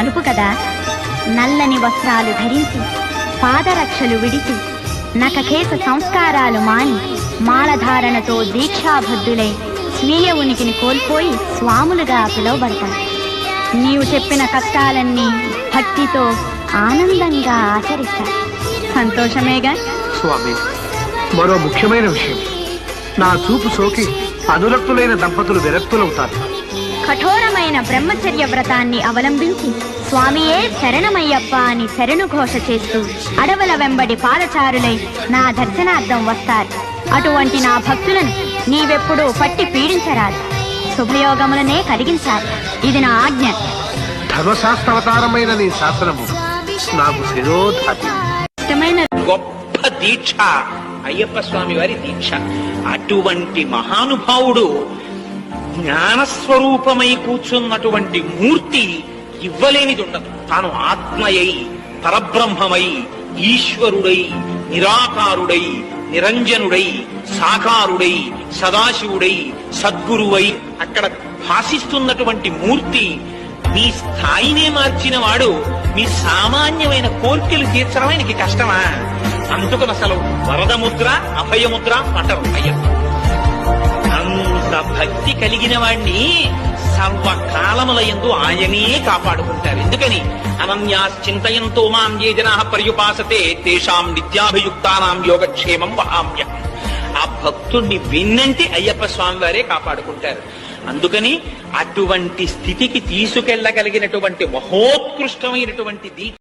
నలుపు కదా. నల్లని వస్త్రాలు ధరించి పాదరక్షలు విడిచి నఖకేశ సంస్కారాలు మాని మాలధారణతో దీక్షాబద్ధులై స్వీయ ఉనికిని కోల్పోయి స్వాములుగా పిలువబడతారు. నీవు చెప్పిన కష్టాలన్నీ భక్తితో ఆనందంగా ఆచరిస్తారు. సంతోషమేగా స్వామి? మరో ముఖ్యమైన విషయం, నా చూపు సోకి అనురక్తులైన దంపతులు విరక్తులవుతారు. కఠోరమైన బ్రహ్మచర్య వ్రతాన్ని అవలంబించి స్వామియే శరణమయ్యప్ప అని శరణు ఘోష చేస్తూ అడవుల వెంబడి పాదచారులై నా దర్శనార్థం వస్తారు. అటువంటి నా భక్తులను నీవెప్పుడూ పట్టి పీడించరాదు, శుభయోగములనే కలిగించాలి. ఇది నా ఆజ్ఞ. ధర్మశాస్త్రావతారమైన నీ శాసనము నాకు శిరోధారి. గొప్ప దీక్ష అయ్యప్ప స్వామి వారి దీక్ష. అటువంటి మహానుభావుడు జ్ఞానస్వరూపమై కూర్చున్నటువంటి మూర్తి ఇవ్వలేనిది ఉండదు. తాను ఆత్మయై పరబ్రహ్మమై ఈశ్వరుడై నిరాకారుడై నిరంజనుడై సాకారుడై సదాశివుడై సద్గురువై అక్కడ భాసిస్తున్నటువంటి మూర్తి మీ స్థాయినే మార్చిన వాడు మీ సామాన్యమైన కోర్కెలు తీర్చడం ఆయనకి కష్టమా? అందుకని అసలు వరదముద్ర అభయముద్ర అంటారు అయ్యప్ప. అంత భక్తి కలిగిన వాణ్ణి సర్వకాలముల యందు ఆయనే కాపాడుకుంటారు. ఎందుకని అనన్యాశ్చింతయంతో మాం ఏ జనాః పర్యుపాసతే తేషాం నిత్యాభియుక్తానాం యోగక్షేమం వహామ్యహం. ఆ భక్తుణ్ణి విన్నంటి అయ్యప్ప స్వామి వారే కాపాడుకుంటారు. అందుకని అటువంటి స్థితికి తీసుకెళ్లగలిగినటువంటి మహోత్కృష్టమైనటువంటి